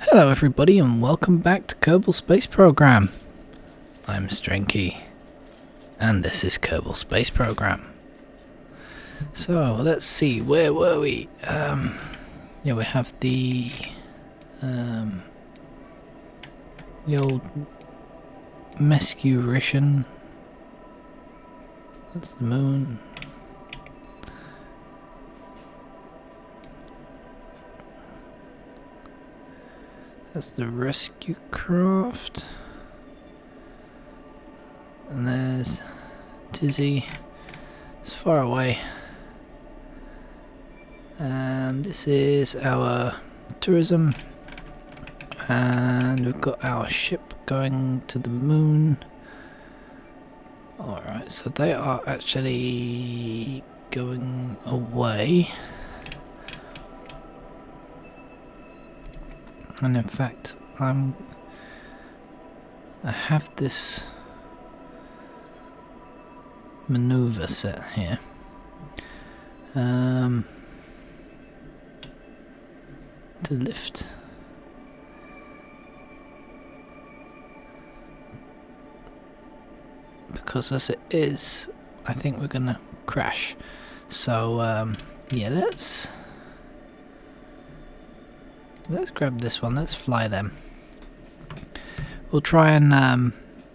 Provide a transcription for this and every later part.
Hello everybody and welcome back to Kerbal Space Program. I'm Stranky and this is Kerbal Space Program. So let's see, where were we? Yeah, we have the old Mescuration. That's the moon. That's the rescue craft. And there's Tizzy. It's far away. And this is our tourism. And we've got our ship going to the moon. Alright, so they are actually going away. And in fact, I have this maneuver set here. To lift. Because as it is, I think we're gonna crash. So yeah, let's grab this one, let's fly them. We'll try and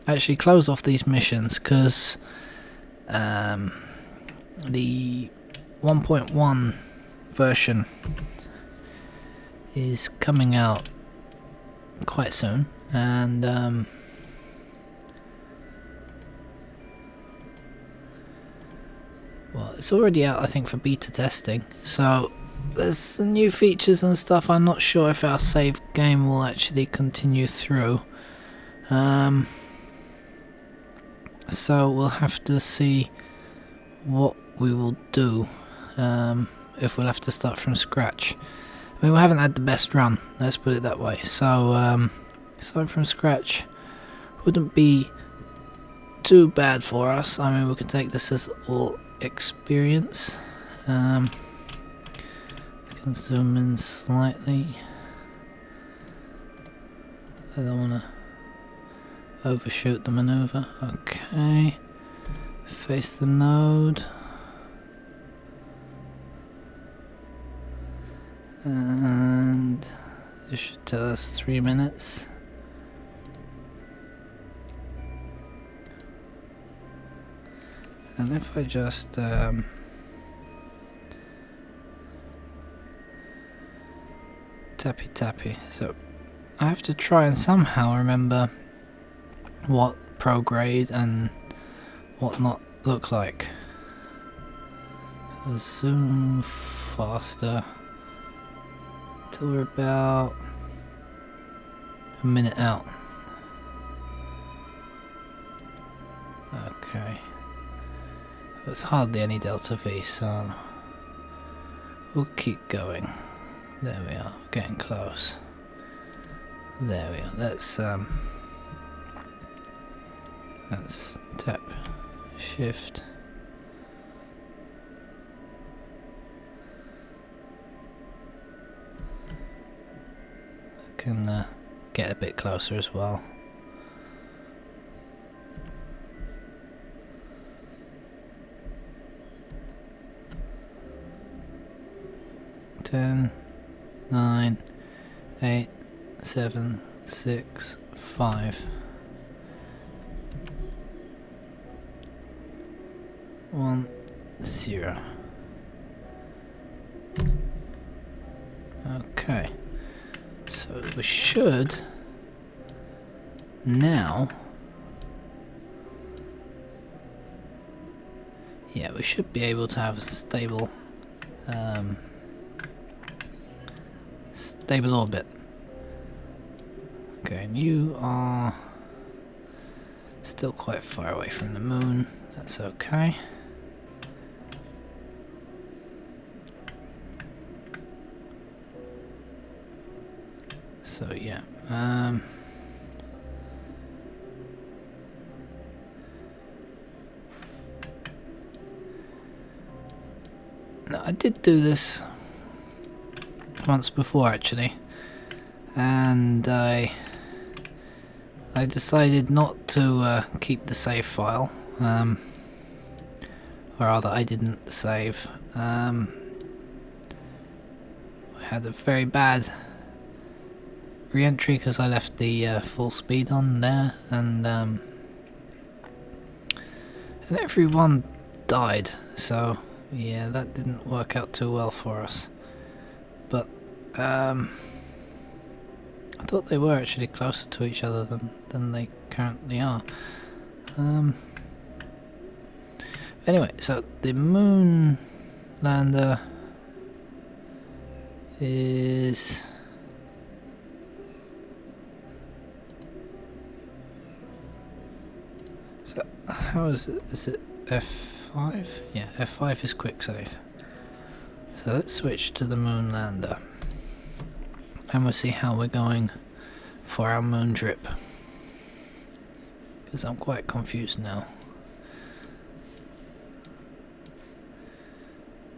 actually close off these missions because the 1.1 version is coming out quite soon, and well, it's already out I think for beta testing, so there's some new features and stuff. I'm not sure if our save game will actually continue through. So we'll have to see what we will do, if we'll have to start from scratch. I mean, we haven't had the best run, let's put it that way. So starting from scratch wouldn't be too bad for us. I mean, we can take this as all experience. Can zoom in slightly. I don't want to overshoot the maneuver. Okay, face the node, and this should tell us 3 minutes. And if I just tappy, so I have to try and somehow remember what prograde and whatnot look like. So zoom faster till we're about a minute out. Okay, it's hardly any delta V, so we'll keep going. There we are, getting close. There we are. Let's tap shift. I can get a bit closer as well. Ten, 9, 8, 7, 6, 5, 1, 0. Okay, so we should now, yeah, we should be able to have a stable orbit. Okay, and you are still quite far away from the moon. That's okay. So yeah, no, I did do this once before actually, and I decided not to keep the save file, or rather I didn't save. I had a very bad re-entry because I left the full speed on there, and everyone died, so yeah, that didn't work out too well for us. But I thought they were actually closer to each other than they currently are. Anyway, so the moon lander is... So how is it? Is it F5? Yeah, F5 is quick save. So let's switch to the moon lander, and we'll see how we're going for our moon trip, because I'm quite confused now.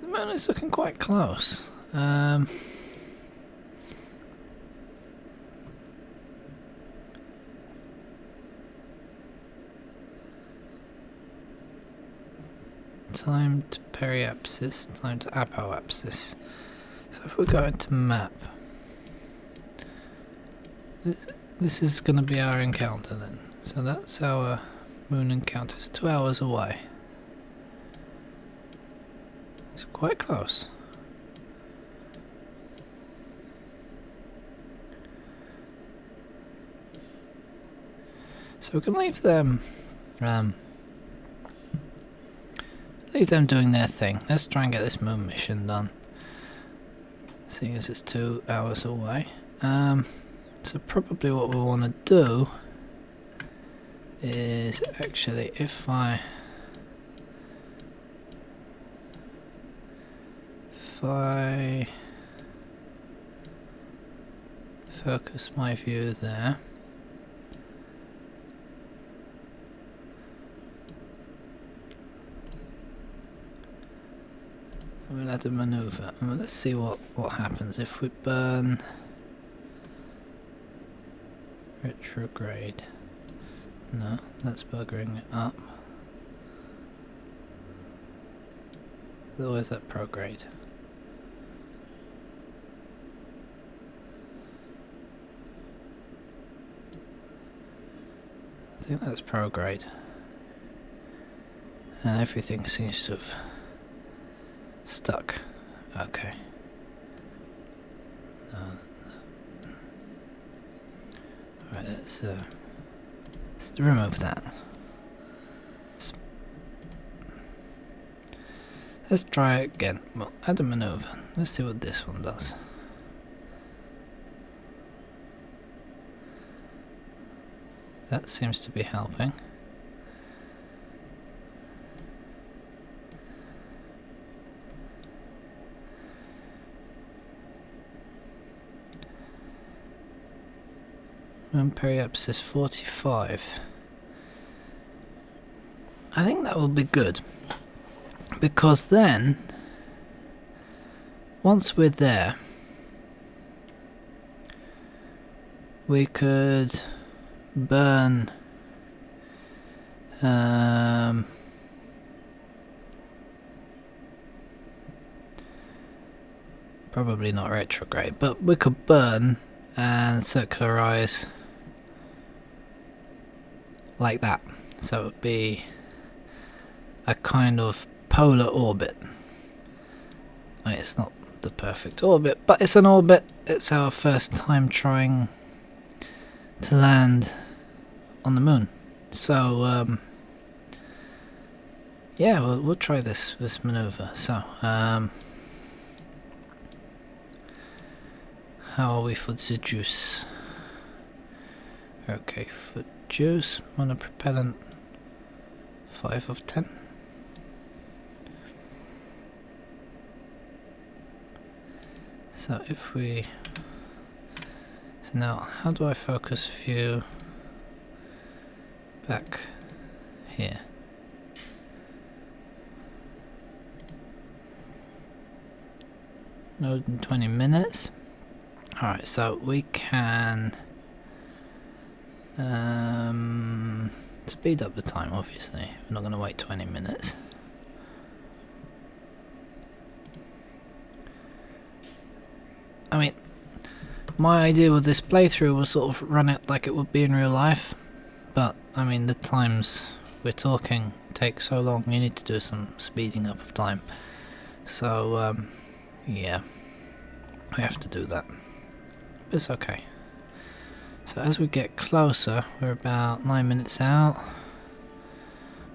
The moon is looking quite close. Time to periapsis, time to apoapsis. So if we go into map, this is going to be our encounter then. So that's our moon encounter. It's 2 hours away. It's quite close. So we can leave them doing their thing. Let's try and get this moon mission done, seeing as it's 2 hours away. So probably what we want to do is actually, if I focus my view there, we'll add a maneuver, and let's see what happens if we burn retrograde. No, that's buggering it up. Or is that prograde? I think that's prograde. And everything seems to have stuck. Okay. Alright, let's remove that. Let's try it again. Well, add a maneuver. Let's see what this one does. That seems to be helping. Moon periapsis 45. I think that will be good, because then once we're there we could burn probably not retrograde, but we could burn and circularize like that, so it would be a kind of polar orbit. I mean, it's not the perfect orbit, but it's an orbit. It's our first time trying to land on the moon, so yeah, we'll try this maneuver. So how are we for the juice? Okay, for juice, monopropellant 5 of 10. So if we, so now how do I focus view back here? Load in 20 minutes. Alright, so we can speed up the time, obviously. We're not going to wait 20 minutes. I mean, my idea with this playthrough was sort of run it like it would be in real life, but I mean the times we're talking take so long, you need to do some speeding up of time. So yeah, we have to do that. It's okay. So as we get closer, we're about 9 minutes out.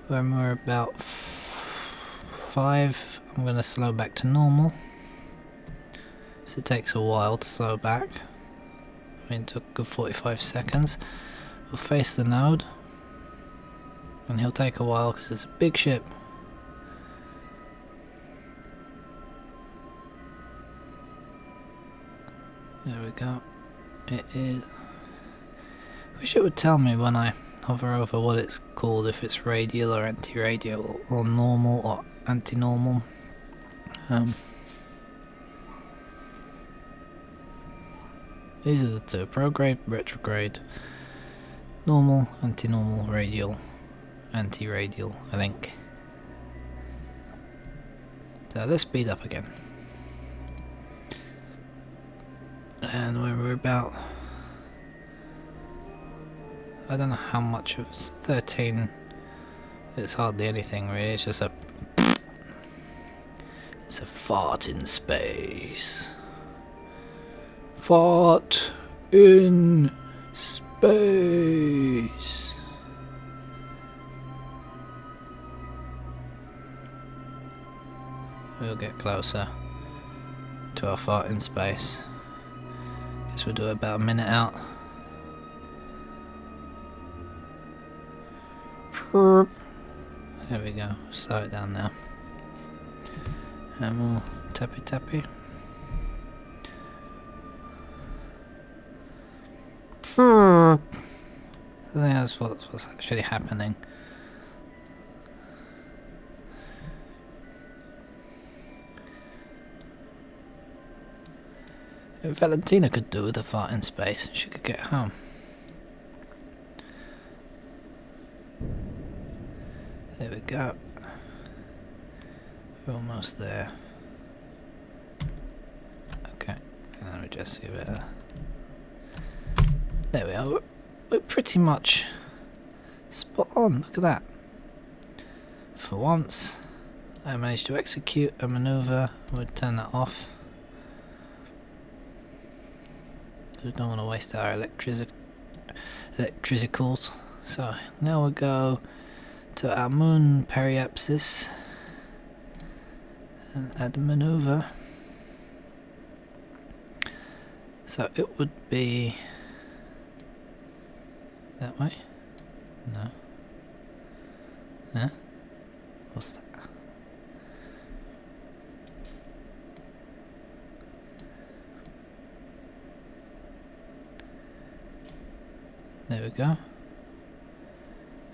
When we're about 5, I'm going to slow back to normal. So it takes a while to slow back. I mean, it took a good 45 seconds. We'll face the node. And he'll take a while because it's a big ship. There we go. It is... wish it would tell me when I hover over what it's called, if it's radial or anti-radial, or normal or anti-normal. These are the two: prograde, retrograde, normal, anti-normal, radial, anti-radial, I think. So let's speed up again. And when we're about, I don't know how much it was, 13, it's hardly anything really, it's just it's a fart in space. Fart in space. We'll get closer to our fart in space. Guess we'll do about a minute out. There we go. Slow it down now. And more tappy tappy. I think that's what's actually happening. If Valentina could do with a fart in space, she could get home. There we go. We're almost there. Okay, and let me just give it a... There we are. We're pretty much spot on. Look at that. For once, I managed to execute a maneuver. We'll turn that off. We don't want to waste our electricals. So now we'll go to our moon periapsis and add a maneuver. So it would be that way? No. Huh? What's that? There we go.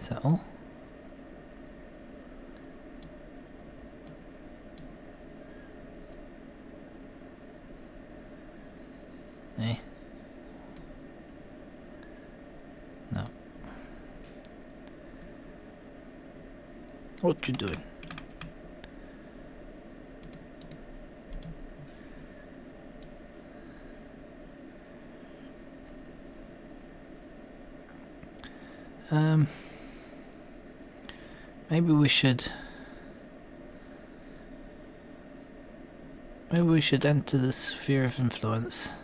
Is that all? Eh? No. What you doing? Maybe we should enter the sphere of influence,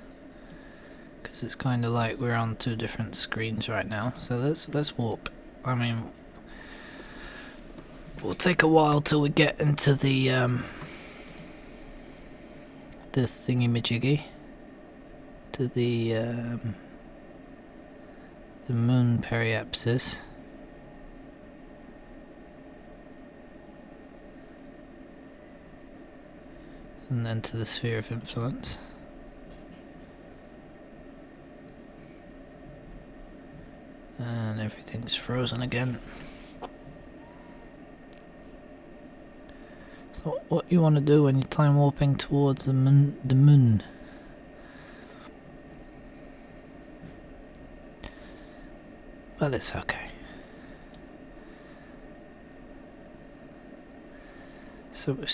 because it's kind of like we're on two different screens right now. So let's warp. I mean, we'll take a while till we get into the thingy-majiggy, to the moon periapsis. And then to the sphere of influence. And everything's frozen again. So what you want to do when you're time warping towards the moon but it's okay. So we're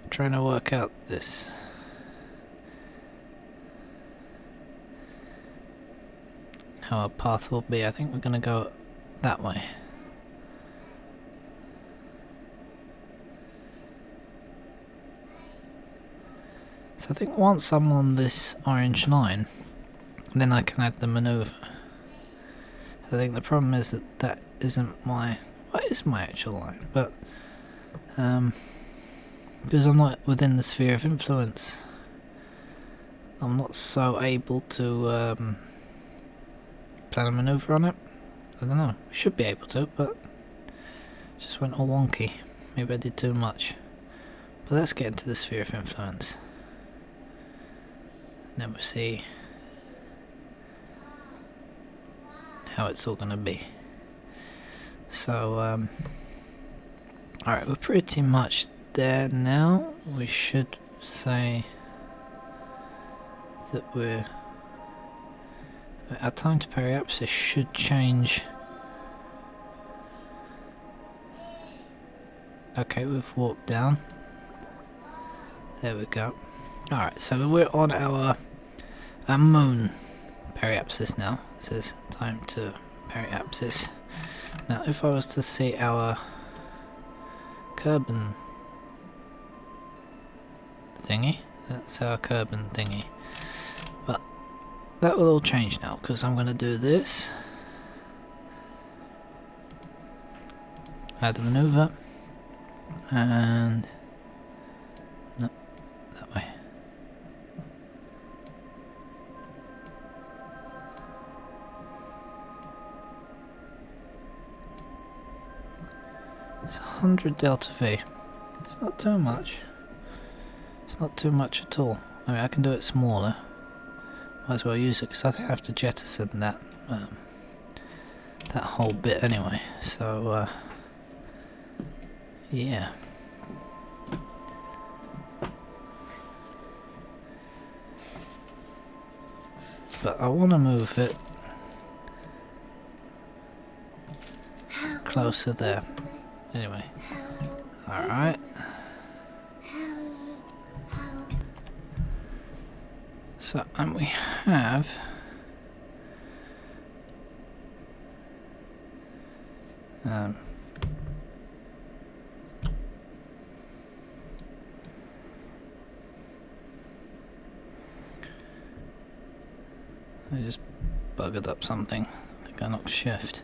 trying to work out this. How our path will be. I think we're going to go that way. So I think once I'm on this orange line, then I can add the maneuver. So I think the problem is that that isn't my... Well, it is my actual line, but... because I'm not within the sphere of influence, I'm not so able to plan a maneuver on it. I don't know, should be able to, but it just went all wonky. Maybe I did too much. But let's get into the sphere of influence. And then we'll see how it's all going to be. So, alright, we're pretty much there now. We should say that our time to periapsis should change. Okay, we've walked down. There we go. Alright, so we're on our moon periapsis now. It says time to periapsis. Now if I was to see our Kerbal thingy, that's our Kerbal thingy. But that will all change now, because I'm going to do this. Add a maneuver. And... no, that way. It's 100 delta V. It's not too much. It's not too much at all. I mean, I can do it smaller. Might as well use it, because I think I have to jettison that that whole bit anyway. So, yeah. But I want to move it closer there. Anyway. Alright. So, and we have... I just buggered up something. I think I knocked shift.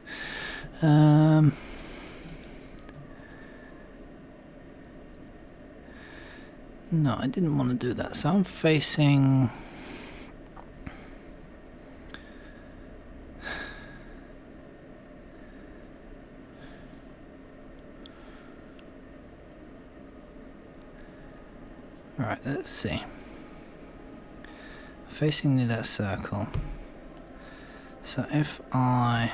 No, I didn't want to do that. So I'm facing... Alright, let's see. Facing near that circle. So if I...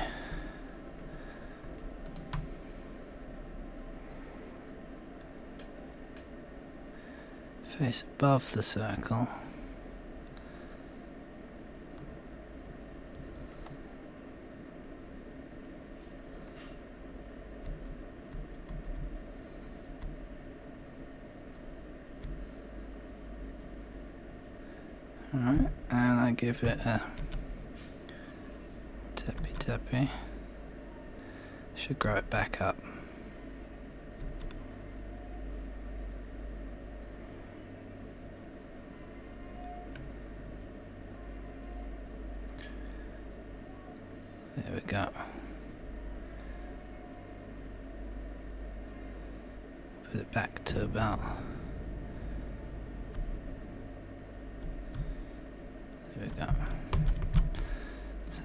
face above the circle. Alright, and I give it a tappy. Should grow it back up. There we go. Put it back to about... there we go. So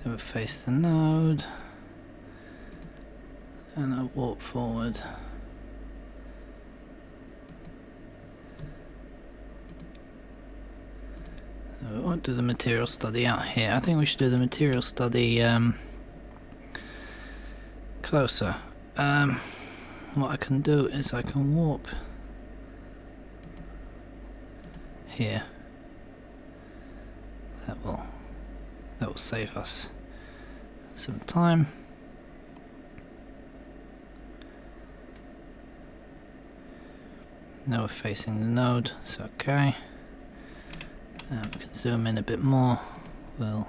then we face the node, and I walk forward. We won't do the material study out here. I think we should do the material study closer. what I can do is I can warp here. That will save us some time. Now we're facing the node, it's okay. And we can zoom in a bit more. We'll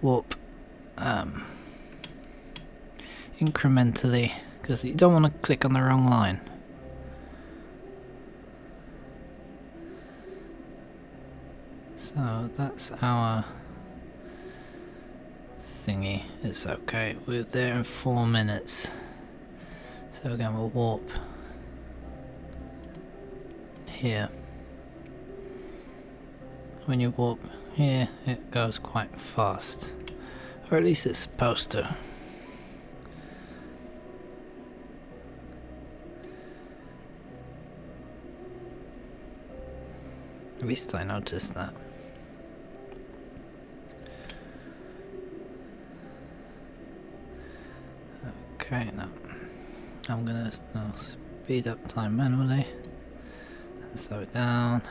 warp incrementally, because you don't want to click on the wrong line. So that's our thingy. It's okay. We're there in 4 minutes. So again, we'll warp here. When you warp here, it goes quite fast, or at least it's supposed to. At least I noticed that. Okay, now I'm gonna speed up time manually and slow it down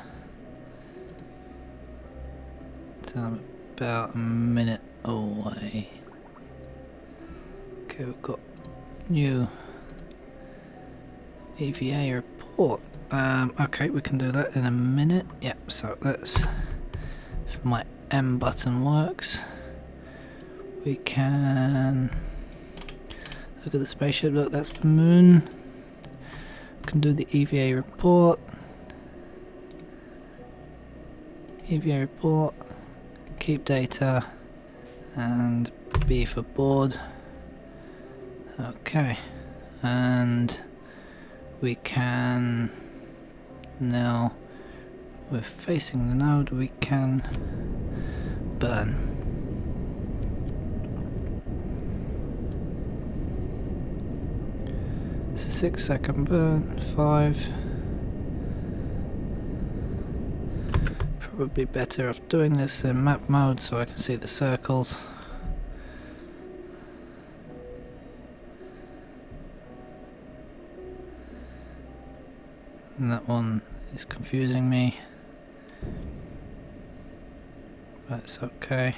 till I'm about a minute away. Okay, we've got new EVA report. Okay, we can do that in a minute. Yep, so let's, if my M button works, we can look at the spaceship. Look, that's the moon. We can do the EVA report. EVA report, keep data, and B for board. Okay, and we can now, we're facing the node, we can burn. It's a 6-second burn, 5. Probably better off doing this in map mode so I can see the circles. And that one is confusing me. But it's okay.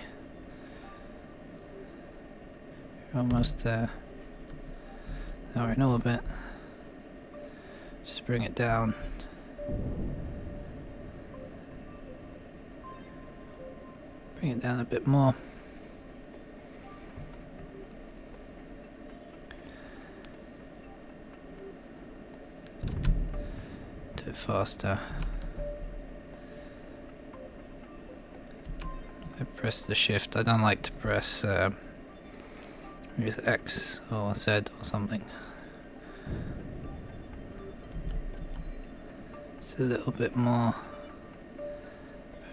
You're almost there. Now we know a bit. Just bring it down. Bring it down a bit more. Do it faster. I press the shift. I don't like to press I guess X or Z or something. Just a little bit more.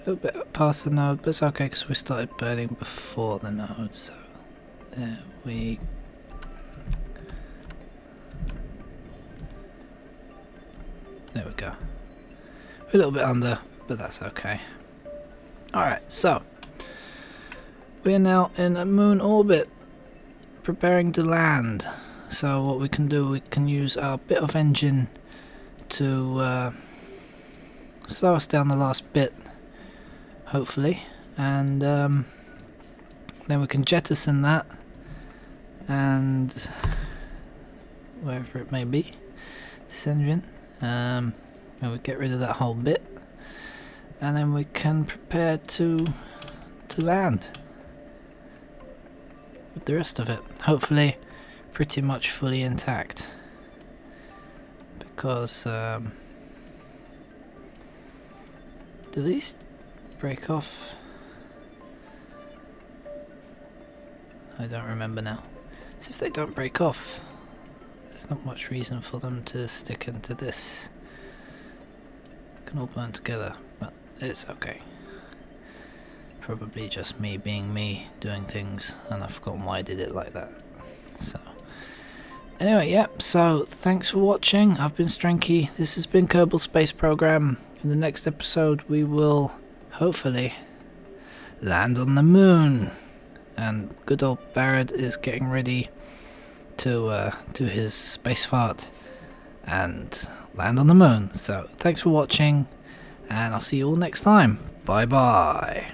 A little bit past the node, but it's okay because we started burning before the node, so there we go. We're a little bit under, but that's okay. Alright, so we are now in a moon orbit, preparing to land. So what we can do, we can use our bit of engine to slow us down the last bit, hopefully, and then we can jettison that and wherever it may be, this engine, and we get rid of that whole bit, and then we can prepare to land with the rest of it, hopefully pretty much fully intact, because do these break off? I don't remember now. So if they don't break off, there's not much reason for them to stick into this. Can all burn together, but it's okay. Probably just me being me, doing things, and I've forgotten why I did it like that. So anyway, yep, so thanks for watching. I've been Stranky. This has been Kerbal Space Program. In the next episode we will hopefully land on the moon, and good old Barrett is getting ready to do his space fart and land on the moon. So thanks for watching, and I'll see you all next time. Bye bye.